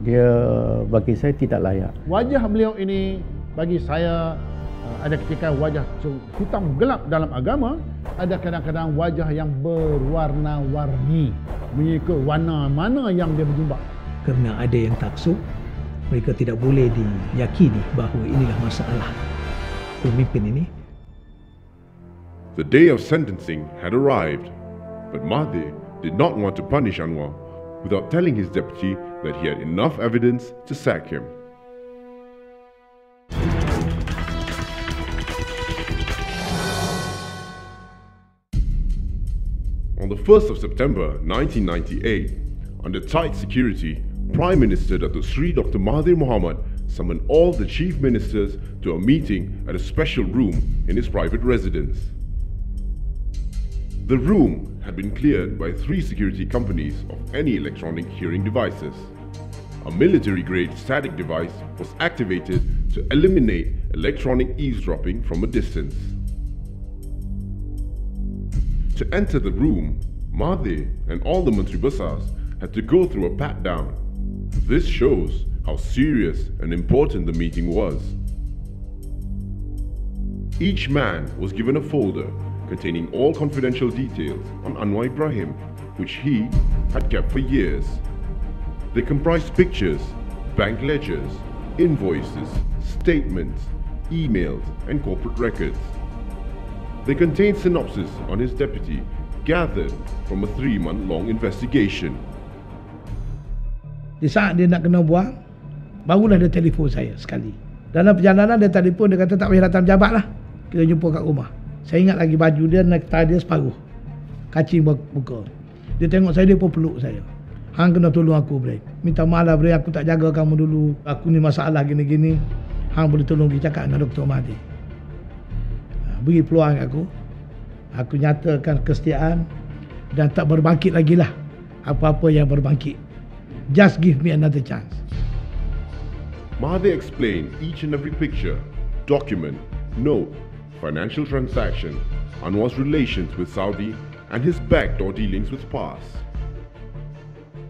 Dia bagi saya tidak layak. Wajah beliau ini bagi saya ada ketika wajah hitam gelap dalam agama, ada kadang-kadang wajah yang berwarna-warni mengikut warna mana yang dia berjumpa. Kerana ada yang taksub, mereka tidak boleh diyakini bahawa inilah masalah pemimpin ini. The day of sentencing had arrived, but Mahathir did not want to punish Anwar without telling his deputy that he had enough evidence to sack him. On the 1st of September 1998, under tight security, Prime Minister Datuk Sri Dr. Mahathir Mohamad summoned all the chief ministers to a meeting at a special room in his private residence. The room had been cleared by 3 security companies of any electronic hearing devices. A military-grade static device was activated to eliminate electronic eavesdropping from a distance. To enter the room, Mahathir and all the Menteri Besars had to go through a pat-down. This shows how serious and important the meeting was. Each man was given a folder containing all confidential details on Anwar Ibrahim, which he had kept for years. They comprised pictures, bank ledgers, invoices, statements, emails, and corporate records. They contained synopsis on his deputy, gathered from a 3-month-long investigation. Di saat dia nak kena buang, barulah dia telefon saya sekali. Dalam perjalanan dia telefon, dia kata tak payah datang pejabat lah, kita jumpa kat rumah. Saya ingat lagi baju dia, necktie dia separuh, kacing muka. Dia tengok saya, dia pun peluk saya. Hang kena tolong aku, Bray. Minta maaf lah, Bray, aku tak jaga kamu dulu. Aku ni masalah gini-gini. Hang boleh tolong pergi cakap dengan Dr. Mahathir. Beri peluang aku. Aku nyatakan kesetiaan dan tak berbangkit lagi lah apa-apa yang berbangkit. Just give me another chance. Mahathir explained each and every picture, document, note, financial transaction, Anwar's relations with Saudi, and his backdoor dealings with PAS.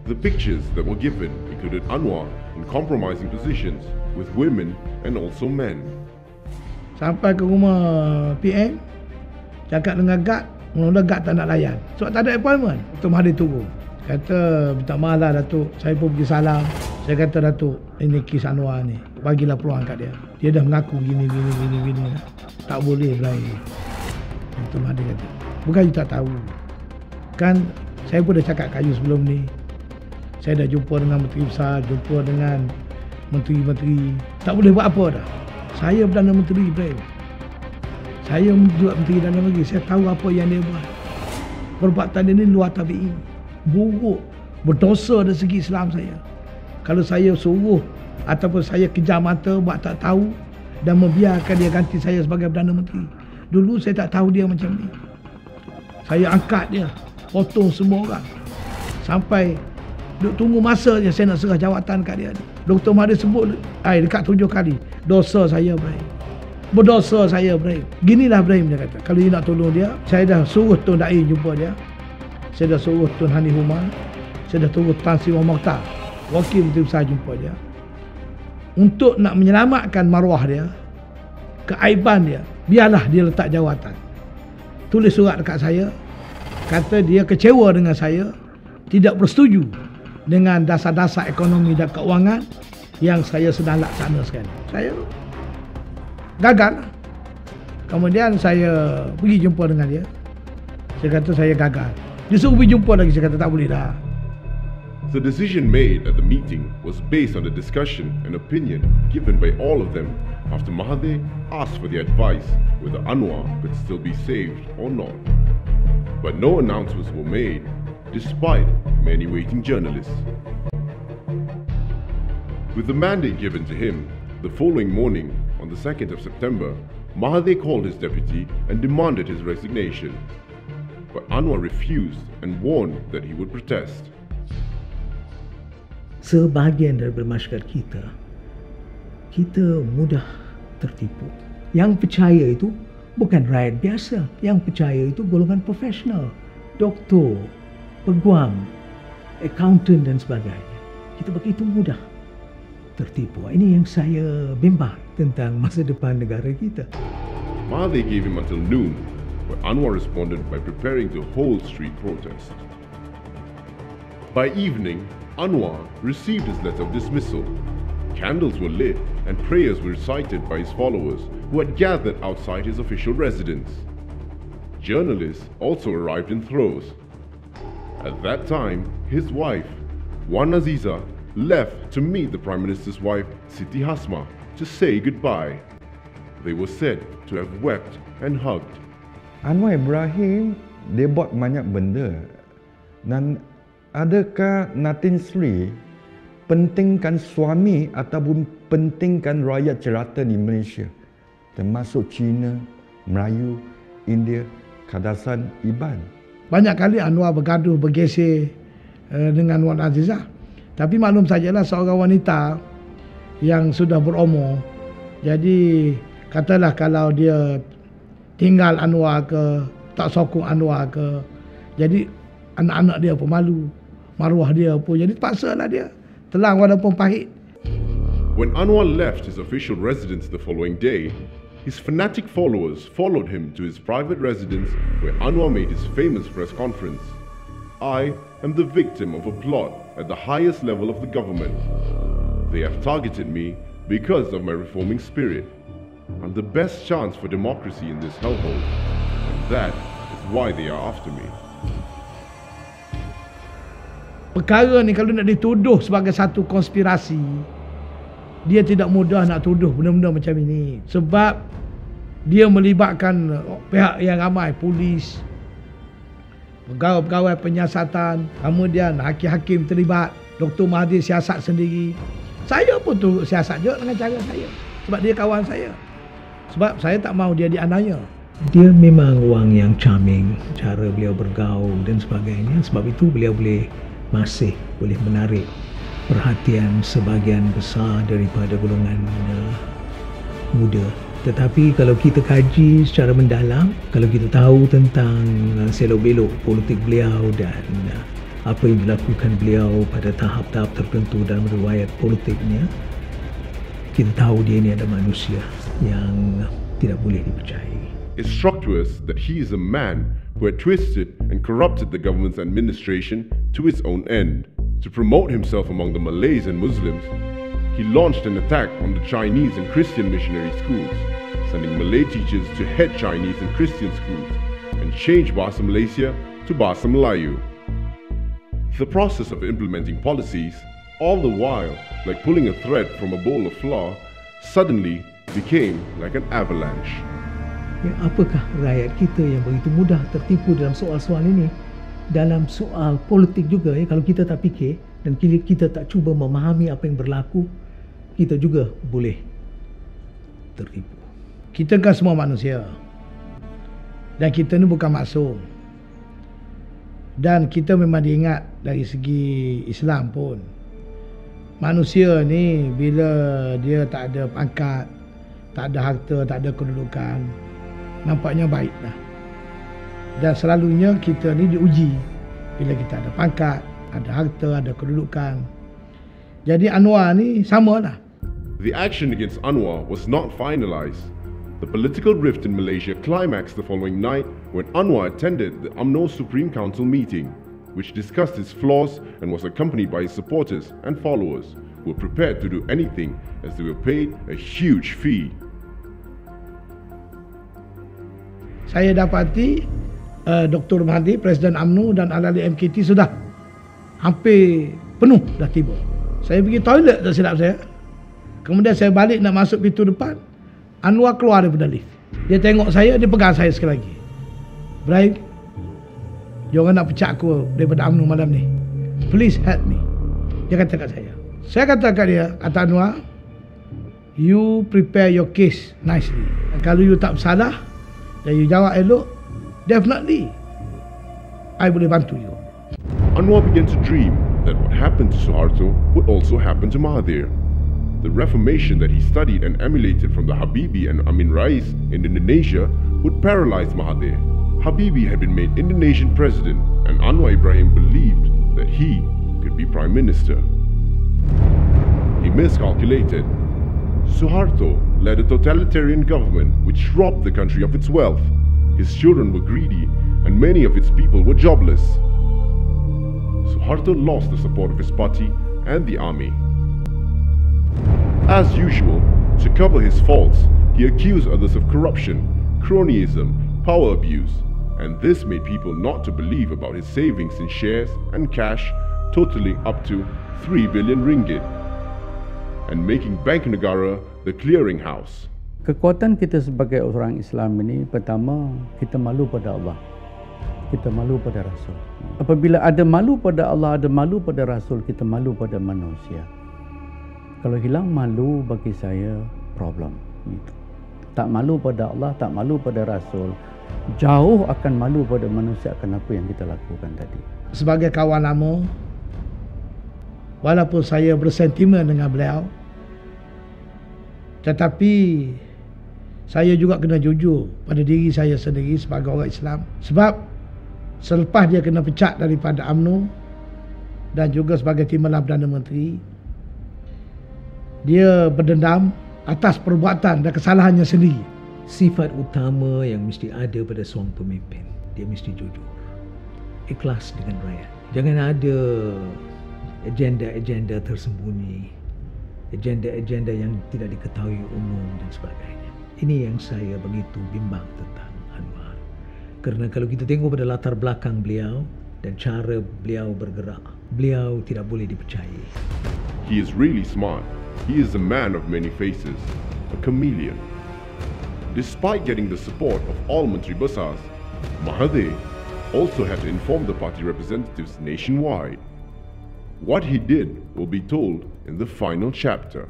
The pictures that were given included Anwar in compromising positions with women and also men. Sampai ke rumah PM, cakap dengan guard, mula-mula guard tak nak layan. Sebab tak ada appointment. Dr. Mahathir turun. Kata, minta maaf lah Datuk, saya pun pergi salam. Saya kata, Datuk, ini kes Anwar ni, bagilah peluang kat dia. Dia dah mengaku gini. Tak boleh berlain. Dr. Mahathir kata, bukan you tak tahu. Kan, saya pun dah cakap kat you sebelum ni. Saya dah jumpa dengan Menteri Besar, jumpa dengan Menteri-Menteri. Tak boleh buat apa dah. Saya Perdana Menteri, Ibrahim. Saya juga Menteri Dalam Negeri. Saya tahu apa yang dia buat. Perbuatan dia ni luar tabi'i. Buruk. Berdosa dari segi Islam saya. Kalau saya suruh ataupun saya kejar mata buat tak tahu dan membiarkan dia ganti saya sebagai Perdana Menteri. Dulu saya tak tahu dia macam ni. Saya angkat dia. Potong semua orang. Sampai tunggu masa je saya nak serah jawatan kat dia. Dr. Mahathir sebut dekat 7 kali. Dosa saya, Ibrahim. Berdosa saya, Ibrahim. Ginilah Ibrahim, dia kata. Kalau dia nak tolong dia, saya dah suruh Tun Dai jumpa dia. Saya dah suruh Tun Hani Umar. Saya dah suruh Tan Sri Mokhtar, Wakil Menteri Besar, jumpa dia. Untuk nak menyelamatkan maruah dia, keaiban dia, biarlah dia letak jawatan. Tulis surat dekat saya. Kata dia kecewa dengan saya, tidak bersetuju dengan dasar-dasar ekonomi dan keuangan yang saya sedang laksana sekarang. Saya gagal. Kemudian saya pergi jumpa dengan dia. Saya kata saya gagal. Dia suruh pergi jumpa lagi. Saya kata tak boleh dah. The decision made at the meeting was based on the discussion and opinion given by all of them after Mahathir asked for the advice whether Anwar could still be saved or not. But no announcements were made, despite many waiting journalists. With the mandate given to him, the following morning, on the 2nd of September, Mahathir called his deputy and demanded his resignation. But Anwar refused and warned that he would protest. Sebahagian dari masyarakat kita mudah tertipu. Yang percaya itu bukan rakyat biasa. Yang percaya itu golongan profesional. Doktor, peguam, accountant dan sebagainya. Kita begitu mudah tertipu. Ini yang saya bimbang tentang masa depan negara kita. Mahathir gave him until noon, where Anwar responded by preparing to hold street protest. By evening, Anwar received his letter of dismissal. Candles were lit and prayers were recited by his followers who had gathered outside his official residence. Journalists also arrived in throes. At that time, his wife, Wan Aziza, left to meet the Prime Minister's wife, Siti Hasma, to say goodbye. They were said to have wept and hugged. Anwar Ibrahim, dia buat banyak benda. Dan adakah Natin Sri pentingkan suami ataupun pentingkan rakyat jelata di Malaysia, termasuk Cina, Melayu, India, Kadasan, Iban? Banyak kali Anwar bergaduh, bergesek dengan Wan Azizah. Tapi maklum sajalah seorang wanita yang sudah berumur. Jadi katalah kalau dia tinggal Anwar ke, tak sokong Anwar ke, jadi anak-anak dia pun malu, maruah dia pun. Jadi terpaksalah dia telang walaupun pahit. When Anwar left his official residence the following day, his fanatic followers followed him to his private residence where Anwar made his famous press conference. I am the victim of a plot at the highest level of the government. They have targeted me because of my reforming spirit. I'm the best chance for democracy in this hellhole. And that is why they are after me. Perkara ni kalau nak dituduh sebagai satu konspirasi, dia tidak mudah nak tuduh benda-benda macam ini. Sebab dia melibatkan pihak yang ramai, polis, pegawai-pegawai penyiasatan, kemudian hakim-hakim terlibat, Dr. Mahathir siasat sendiri. Saya pun tu siasat juga dengan cara saya. Sebab dia kawan saya. Sebab saya tak mahu dia dianiaya. Dia memang orang yang charming, cara beliau bergaul dan sebagainya. Sebab itu beliau masih boleh menarik perhatian sebahagian besar daripada golongan muda. Tetapi kalau kita kaji secara mendalam, kalau kita tahu tentang selok-belok politik beliau dan apa yang dilakukan beliau pada tahap-tahap tertentu dalam riwayat politiknya, kita tahu dia ini adalah manusia yang tidak boleh dipercayai. It struck to us that he is a man who had twisted and corrupted the government's administration to his own end. To promote himself among the Malays and Muslims, he launched an attack on the Chinese and Christian missionary schools, sending Malay teachers to head Chinese and Christian schools and change Bahasa Malaysia to Bahasa Melayu. The process of implementing policies, all the while like pulling a thread from a bowl of flour, suddenly became like an avalanche. Ya, apakah rakyat kita yang begitu mudah tertipu dalam soal-soal ini? Dalam soal politik juga, ya, kalau kita tak fikir dan kita tak cuba memahami apa yang berlaku, kita juga boleh tertipu. Kita kan semua manusia. Dan kita ni bukan maksum. Dan kita memang diingat dari segi Islam pun. Manusia ni bila dia tak ada pangkat, tak ada harta, tak ada kedudukan, nampaknya baiklah. Dan selalunya kita ni diuji bila kita ada pangkat, ada harta, ada kedudukan. Jadi Anwar ni samalah. The action against Anwar was not finalized. The political rift in Malaysia climaxed the following night when Anwar attended the UMNO Supreme Council meeting, which discussed his flaws and was accompanied by his supporters and followers who were prepared to do anything as they were paid a huge fee. Saya dapati Dr. Mahathir, Presiden UMNO dan ahli MKT sudah hampir penuh dah tiba. Saya pergi toilet tak silap saya. Kemudian saya balik nak masuk pintu depan, Anwar keluar daripada lift. Dia tengok saya, dia pegang saya sekali lagi. Ibrahim, jangan nak pecah aku daripada UMNO malam ni. Please help me. Dia kata kat saya. Saya kata kat dia, kata Anwar, you prepare your case nicely. Dan kalau you tak bersalah dan you jawab elok, definitely I boleh bantu you. Anwar began to dream that what happened to Suharto would also happen to Mahathir. The reformation that he studied and emulated from the Habibie and Amin Rais in Indonesia would paralyze Mahathir. Habibie had been made Indonesian president and Anwar Ibrahim believed that he could be prime minister. He miscalculated. Suharto led a totalitarian government which robbed the country of its wealth. His children were greedy and many of its people were jobless. Suharto lost the support of his party and the army. As usual, to cover his faults, he accused others of corruption, cronyism, power abuse, and this made people not to believe about his savings in shares and cash totaling up to 3 billion ringgit and making Bank Negara the clearing house. Kekuatan kita sebagai orang Islam ini, pertama, kita malu pada Allah. Kita malu pada Rasul. Apabila ada malu pada Allah, ada malu pada Rasul, kita malu pada manusia. Kalau hilang malu, bagi saya problem. Tak malu pada Allah, tak malu pada Rasul, jauh akan malu pada manusia akan apa yang kita lakukan tadi. Sebagai kawan lama, walaupun saya bersentimen dengan beliau, tetapi saya juga kena jujur pada diri saya sendiri sebagai orang Islam. Sebab selepas dia kena pecat daripada UMNO dan juga sebagai Timbalan Perdana Menteri, dia berdendam atas perbuatan dan kesalahannya sendiri. Sifat utama yang mesti ada pada seorang pemimpin, dia mesti jujur, ikhlas dengan rakyat. Jangan ada agenda-agenda tersembunyi, agenda-agenda yang tidak diketahui umum dan sebagainya. Ini yang saya begitu bimbang tentang Anwar. Kerana kalau kita tengok pada latar belakang beliau dan cara beliau bergerak, beliau tidak boleh dipercayai. He is really smart. He is a man of many faces, a chameleon. Despite getting the support of all Menteri Besars, Mahathir also had to inform the party representatives nationwide. What he did will be told in the final chapter.